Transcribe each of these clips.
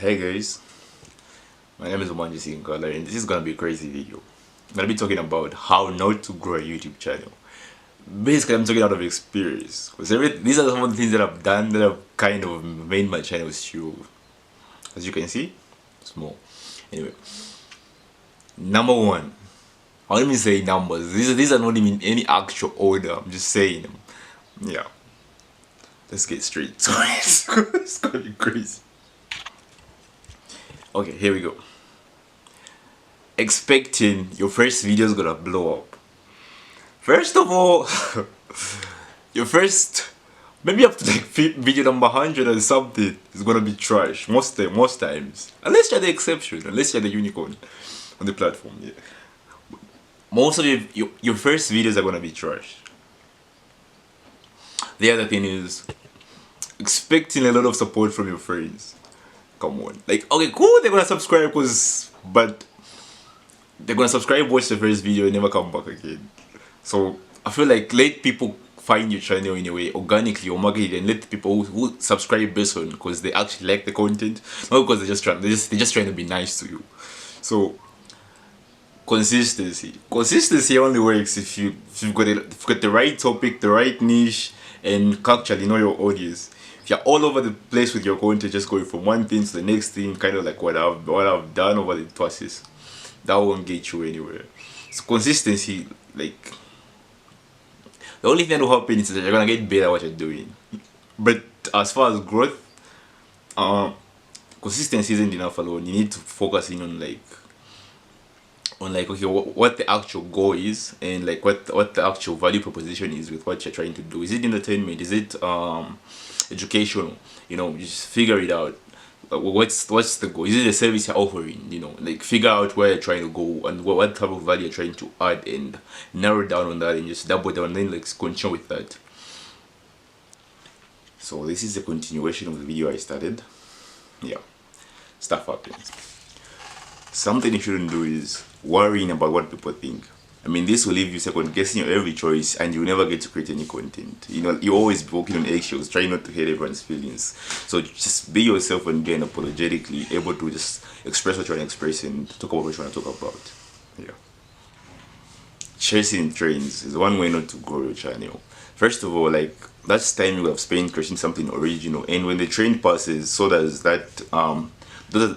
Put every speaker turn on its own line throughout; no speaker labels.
Hey guys, my name is Omanji in Color and this is gonna be a crazy video. I'm gonna be talking about how not to grow a YouTube channel. Basically, I'm talking out of experience because these are some of the things that I've done that have kind of made my channel show. As you can see, small. Anyway, number one, I don't even say numbers. These are not even in any actual order. I'm just saying them. Yeah, let's get straight to it. It's gonna be crazy. Okay, here we go. Expecting your first video is gonna blow up. First of all, your first, maybe up to like video number 100 or something is gonna be trash most times. Unless you're the exception, unless you're the unicorn on the platform. Yeah. Most of your first videos are gonna be trash. The other thing is expecting a lot of support from your friends. Come on, like, okay, cool, they're gonna subscribe but they're gonna subscribe, watch the first video and never come back again. So I feel like let people find your channel in a way organically or market, and let people who subscribe based on because they actually like the content, not because they're just trying to be nice to you. So consistency only works if you've got the right topic, the right niche, and actually know your audience. If you're all over the place with your content, just going from one thing to the next thing, kind of like what I've done over the process, that won't get you anywhere. So consistency, like, the only thing that will happen is that you're gonna get better at what you're doing. But as far as growth, consistency isn't enough alone. You need to focus in on like okay, what the actual goal is, and like what the actual value proposition is with what you're trying to do. Is it entertainment? Is it educational? You know, just figure it out. What's the goal? Is it a service you're offering? You know, like figure out where you're trying to go and what type of value you're trying to add, and narrow down on that and just double down and then like continue with that. So this is a continuation of the video I started. Yeah, stuff happens. Something you shouldn't do is worrying about what people think. I mean, this will leave you second guessing your every choice and you'll never get to create any content. You know, you always be walking on eggshells, trying not to hurt everyone's feelings. So just be yourself and be unapologetically able to just express what you want to express and talk about what you want to talk about. Yeah. Chasing trends is one way not to grow your channel. First of all, like, that's time you have spent creating something original, and when the trend passes, so does that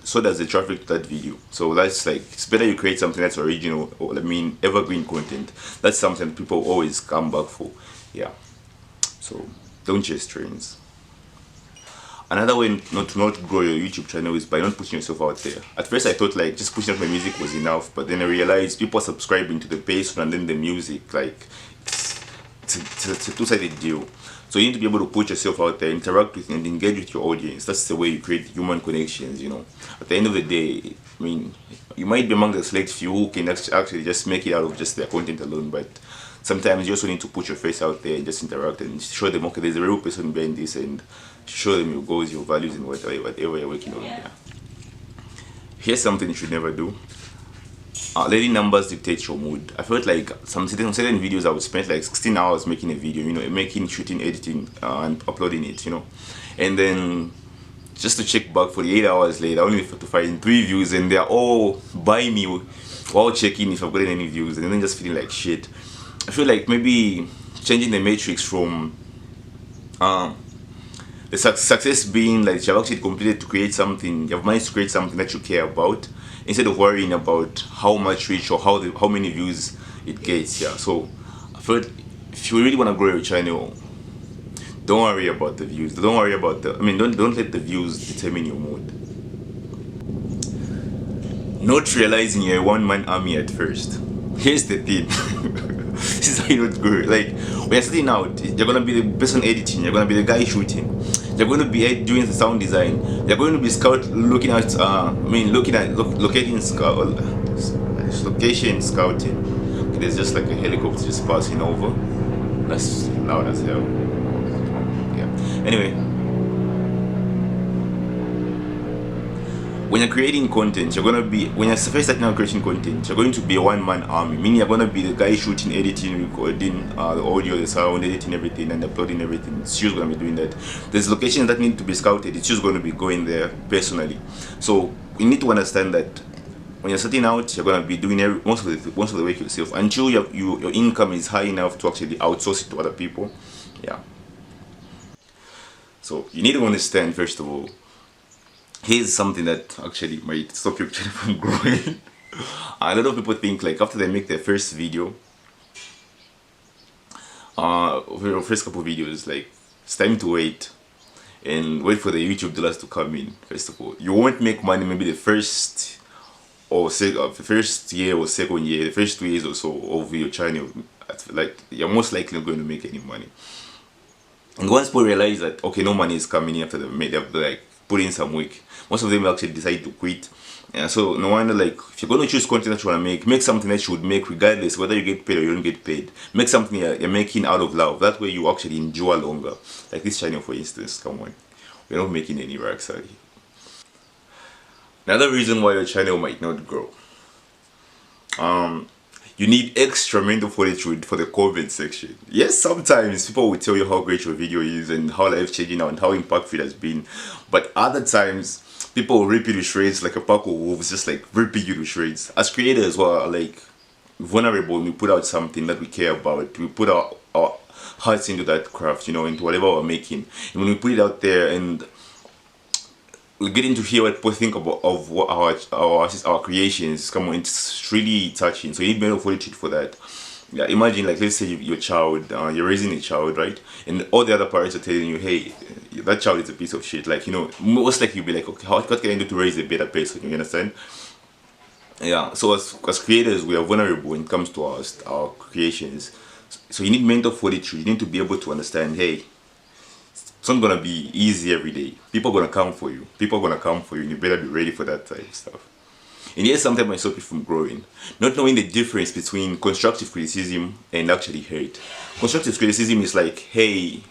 so does the traffic to that video. So that's like, it's better you create something that's original, or I mean evergreen content. That's something people always come back for. Yeah, so don't chase trends. Another way not to grow your YouTube channel is by not pushing yourself out there. At first I thought like just pushing out my music was enough, but then I realized people are subscribing to the page and then the music, like it's a two-sided deal. So you need to be able to put yourself out there, interact with and engage with your audience. That's the way you create human connections, you know. At the end of the day, I mean, you might be among the select few who can actually just make it out of just their content alone, but sometimes you also need to put your face out there and just interact and show them, okay, there's a real person behind this, and show them your goals, your values, and whatever you're working on. Yeah. Here's something you should never do. Letting numbers dictate your mood. I felt like some certain videos I would spend like 16 hours making a video, you know, making, shooting, editing, and uploading it, you know, and then just to check back 48 hours later only to find 3 views, and they're all by me while checking if I've gotten any views, and then just feeling like shit. I feel like maybe changing the matrix from the success being like you've actually completed to create something, you've managed to create something that you care about, instead of worrying about how much reach or how many views it gets. Yeah, so I feel if you really want to grow your channel, don't worry about the views. Don't worry about don't let the views determine your mood. Not realizing you're a one-man army at first. Here's the thing. This is how you don't grow. Like, when you're starting out, you're gonna be the person editing, you're gonna be the guy shooting, you're going to be doing the sound design, you're going to be location scouting. Okay, there's just like a helicopter just passing over. That's loud as hell. Yeah. Anyway, when you're creating content, you're gonna be, when you're first starting out creating content, you're going to be a one-man army. Meaning you're gonna be the guy shooting, editing, recording, the audio, the sound, editing everything, and uploading everything. It's just gonna be doing that. There's locations that need to be scouted. It's just gonna be going there personally. So you need to understand that when you're starting out, you're gonna be doing most of the work yourself until your income is high enough to actually outsource it to other people. Yeah. So you need to understand, first of all, here's something that actually might stop your channel from growing. A lot of people think like after they make their first video, or first couple videos, like it's time to wait and wait for the YouTube dollars to come in. First of all, you won't make money maybe the first the first year or second year, the first 2 years or so of your channel. Like you're most likely not going to make any money. And once people realize that okay, no money is coming in after they've like put in some work, most of them will actually decide to quit. And so no wonder, like if you're going to choose content that you want to make something that you would make regardless whether you get paid or you don't get paid. Make something you're making out of love. That way you actually endure longer. Like this channel, for instance. Come on, we're not making any racks out here. Another reason why your channel might not grow. You need extra mental fortitude for the comment section. Yes, sometimes people will tell you how great your video is and how life-changing and how impactful it has been. But other times, people will rip you to shreds like a pack of wolves, just like ripping you to shreds. As creators, we're like vulnerable when we put out something that we care about. We put our hearts into that craft, into whatever we're making. And when we put it out there and we're getting to hear what people think about of what our creations. Come on, it's really touching. So you need mental fortitude for that. Yeah, imagine like let's say your child, you're raising a child, right? And all the other parents are telling you, hey, that child is a piece of shit. Like most likely you'll be like, okay, what can I do to raise a better person? You understand? Yeah. So as creators, we are vulnerable when it comes to our creations. So you need mental fortitude. You need to be able to understand, hey, it's not gonna be easy every day. People are gonna come for you. People are gonna come for you, and you better be ready for that type of stuff. And here's something might stop you from growing. Not knowing the difference between constructive criticism and actually hate. Constructive criticism is like, hey,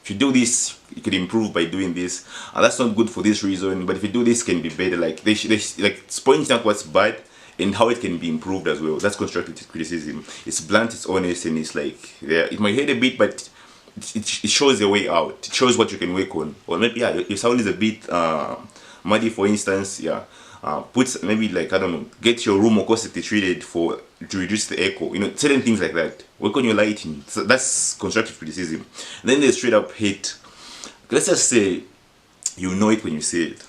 if you do this, you can improve by doing this. And that's not good for this reason, but if you do this, it can be better. Like they like pointing out what's bad and how it can be improved as well. That's constructive criticism. It's blunt, it's honest, and it's like, yeah, it might hurt a bit, but it shows a way out. It shows what you can work on. Or maybe your sound is a bit muddy, for instance. Yeah, put maybe like I don't know, get your room acoustically treated to reduce the echo. Certain things like that. Work on your lighting. So that's constructive criticism. And then there's straight up hate. Let's just say you know it when you see it.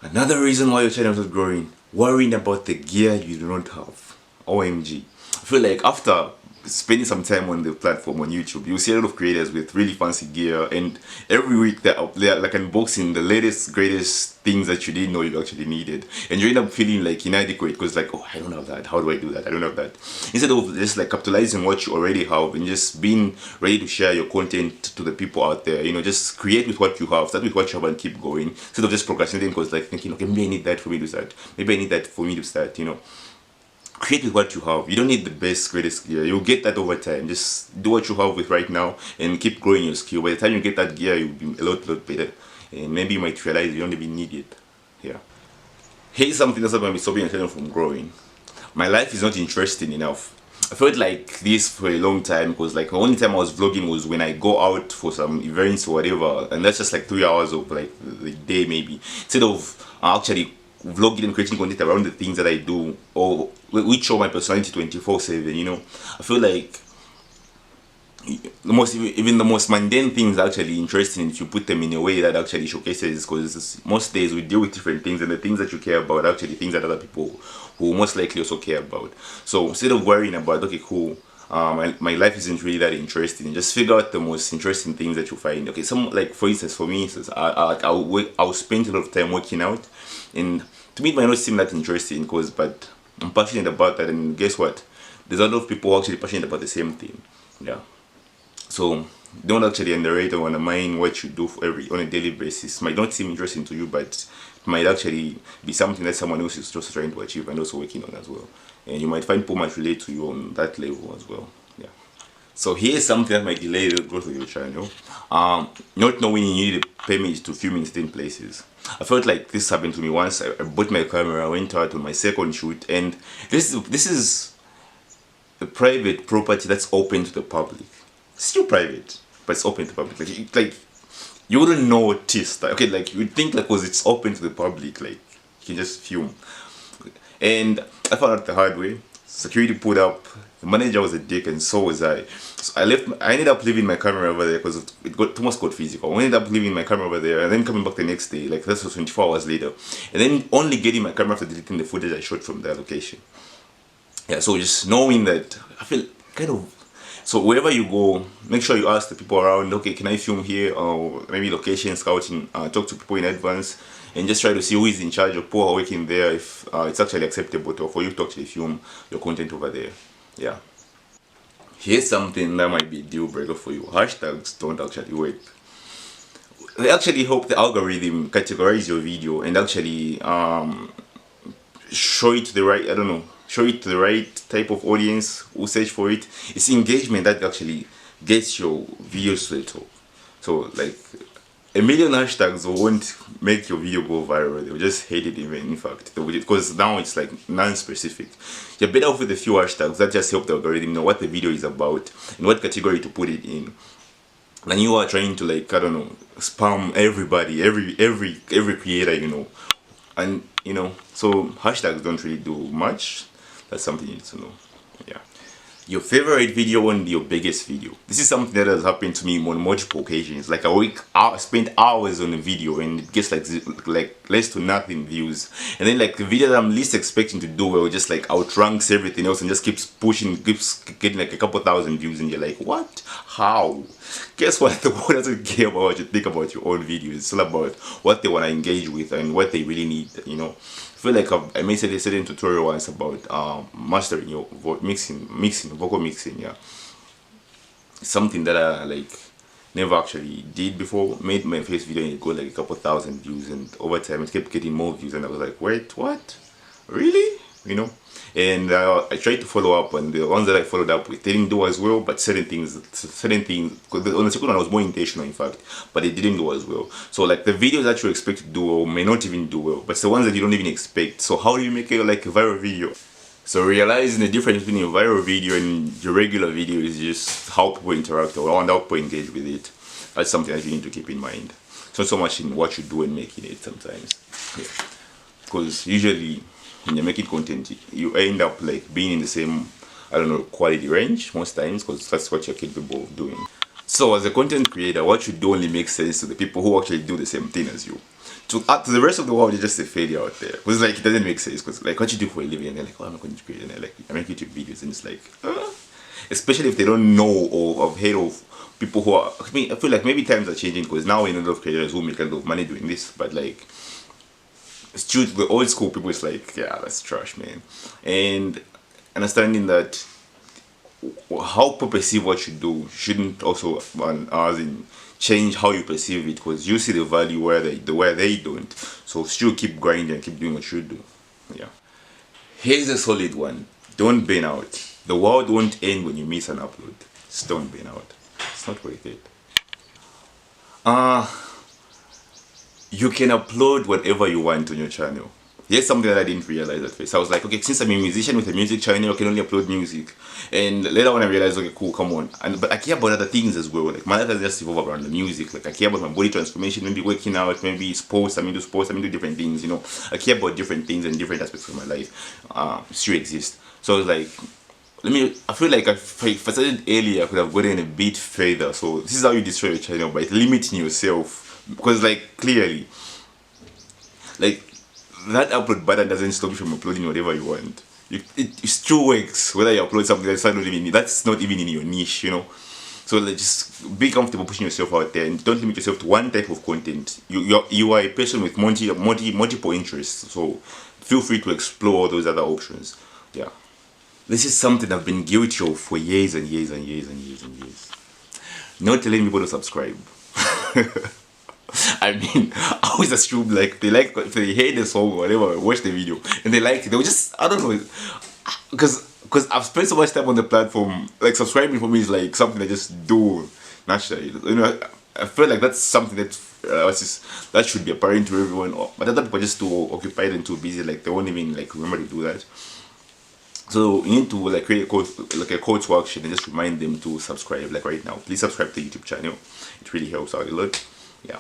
Another reason why your channel is not growing: worrying about the gear you do not have. OMG. I feel like after spending some time on the platform on YouTube, you see a lot of creators with really fancy gear, and every week they're like unboxing the latest, greatest things that you didn't know you actually needed, and you end up feeling like inadequate because like, oh, I don't have that. How do I do that? I don't have that. Instead of just like capitalizing what you already have and just being ready to share your content to the people out there, just create with what you have, start with what you have and keep going instead of just procrastinating because like thinking, okay, maybe I need that for me to start, maybe I need that for me to start. Create with what you have. You don't need the best, greatest gear. You'll get that over time. Just do what you have with right now and keep growing your skill. By the time you get that gear, you'll be a lot better. And maybe you might realize you don't even need it. Yeah. Here's something that's going to be stopping your channel from growing. My life is not interesting enough. I felt like this for a long time because like the only time I was vlogging was when I go out for some events or whatever, and that's just like 3 hours of like the day maybe. Instead of actually vlogging and creating content around the things that I do or which show my personality 24/7. I feel like even the most mundane things are actually interesting if you put them in a way that actually showcases, because most days we deal with different things and the things that you care about are actually things that other people who most likely also care about. So instead of worrying about, okay, cool, my life isn't really that interesting, just figure out the most interesting things that you find. Okay, like for instance, for me, I'll spend a lot of time working out, and to me it might not seem that interesting but I'm passionate about that, and guess what? There's a lot of people actually passionate about the same thing. Yeah. So don't actually underrate or undermine what you do on a daily basis. Might not seem interesting to you, but it might actually be something that someone else is just trying to achieve and also working on as well. And you might find people might relate to you on that level as well. Yeah. So here's something that might delay the growth of your channel. Not knowing you need a permit to film in certain places. I felt like this happened to me once. I bought my camera, I went out on my second shoot, and this is a private property that's open to the public. It's still private, but it's open to the public. Like you wouldn't notice that. Okay, like you'd think like because it's open to the public, like you can just film. And I found out the hard way. Security pulled up. The manager was a dick, and so was I. So I left. I ended up leaving my camera over there because it almost got physical. I ended up leaving my camera over there, and then coming back the next day. Like this was 24 hours later, and then only getting my camera after deleting the footage I shot from that location. Yeah. So just knowing that, I feel kind of. So wherever you go, make sure you ask the people around. Okay, can I film here? Or maybe location scouting. Talk to people in advance, and just try to see who is in charge of people who are working there. If it's actually acceptable for you to actually film your content over there. Yeah. Here's something that might be a deal breaker for you. Hashtags don't actually work. They actually help the algorithm categorize your video and actually show it to the right, I don't know, show it to the right type of audience who search for it. It's engagement that actually gets your videos to the top. So like a million hashtags won't make your video go viral. They'll just hate it even, in fact. Because now it's like non-specific. You're better off with a few hashtags that just help the algorithm know what the video is about and what category to put it in. And you are trying to, like, I don't know, spam everybody, every creator, you know. And, you know, so hashtags don't really do much. That's something you need to know. Yeah. Your favorite video and your biggest video. This is something that has happened to me on multiple occasions. Like a week, I spent hours on a video and it gets like less to nothing views. And then like the video that I'm least expecting to do well just like outranks everything else and just keeps pushing, keeps getting like a couple thousand views, and you're like, what? How? Guess what? The world doesn't care about what you think about your own videos. It's all about what they want to engage with and what they really need, you know. I feel like I made a certain tutorial once about mastering your mixing, vocal mixing. Yeah, something that I like never actually did before. Made my first video and it got like a couple thousand views, and over time it kept getting more views, and I was like, wait, what? Really? You know? And I tried to follow up, and the ones that I followed up with, they didn't do as well. But certain things, on the second one I was more intentional, in fact, but it didn't do as well. So like the videos that you expect to do well may not even do well, but it's the ones that you don't even expect. So how do you make it like a viral video? So realizing the difference between your viral video and your regular video is just how people interact or how people engage with it. That's something that you need to keep in mind. It's not so much in what you do and making it sometimes. Yeah. Because usually when you're making content, you end up like being in the same, I don't know, quality range most times, because that's what you're capable of doing. So as a content creator, what you do only makes sense to the people who actually do the same thing as you. To the rest of the world, you're just a failure out there. Because like it doesn't make sense. Because like what you do for a living, and they're like, oh, I'm a content creator, and they're like, I make YouTube videos, and it's like, especially if they don't know or have heard of people who are. I mean, I feel like maybe times are changing, because now we know a lot of creators who make a lot of money doing this, but like, it's true to the old school people, it's like, yeah, that's trash, man. And understanding that how people perceive what you do shouldn't also as in change how you perceive it, because you see the value where they don't. So still keep grinding and keep doing what you do. Yeah. Here's a solid one. Don't burn out. The world won't end when you miss an upload. Just don't burn out. It's not worth it. You can upload whatever you want on your channel. Here's something that I didn't realize at first. I was like, okay, since I'm a musician with a music channel, I can only upload music. And later on I realized, okay, cool, come on. But I care about other things as well. Like my life doesn't just evolve around the music. Like I care about my body transformation, maybe working out, maybe sports. I'm into sports, I'm into different things, you know. I care about different things and different aspects of my life. Still exist. So I was like, I feel like if I started earlier, I could have gotten a bit further. So this is how you destroy your channel, by limiting yourself. Because like clearly, like that upload button doesn't stop you from uploading whatever you want. It still works whether you upload something that's not even in your niche, you know. So like, just be comfortable pushing yourself out there and don't limit yourself to one type of content. You are a person with multiple interests, so feel free to explore all those other options. Yeah. This is something I've been guilty of for years and years and years and years and years. Not telling people to subscribe. I mean, I always assume like if they hear the song or whatever, watch the video and they like it, they'll just, I don't know, because because I've spent so much time on the platform. Like subscribing for me is like something I just do naturally. You know, I feel like that's something that that should be apparent to everyone. But other people are just too occupied and too busy. Like they won't even like remember to do that. So you need to like create a code, like a call to action, and just remind them to subscribe. Like right now, please subscribe to the YouTube channel. It really helps out a lot. Yeah.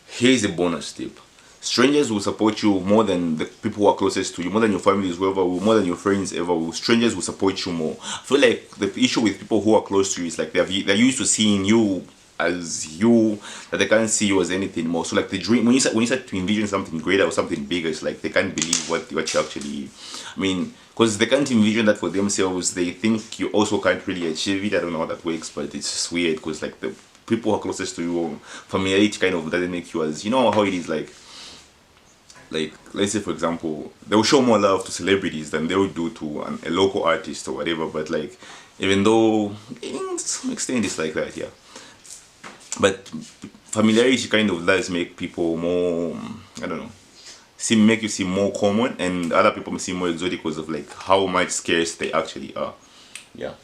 Here's a bonus tip. Strangers will support you more than the people who are closest to you, more than your families, whoever will, more than your friends ever will. Strangers will support you more. I feel like the issue with people who are close to you is like they're used to seeing you as you, that they can't see you as anything more. So like the dream, when you start to envision something greater or something bigger, it's like they can't believe what you actually, I mean, because they can't envision that for themselves. They think you also can't really achieve it. I don't know how that works, but it's just weird because like the people who are closest to you, familiarity kind of doesn't make you as, you know how it is like let's say for example they will show more love to celebrities than they would do to a local artist or whatever, but like even though in some extent it's like that, yeah, but familiarity kind of does make people more, I don't know, make you seem more common, and other people seem more exotic because of like how much scarce they actually are. Yeah.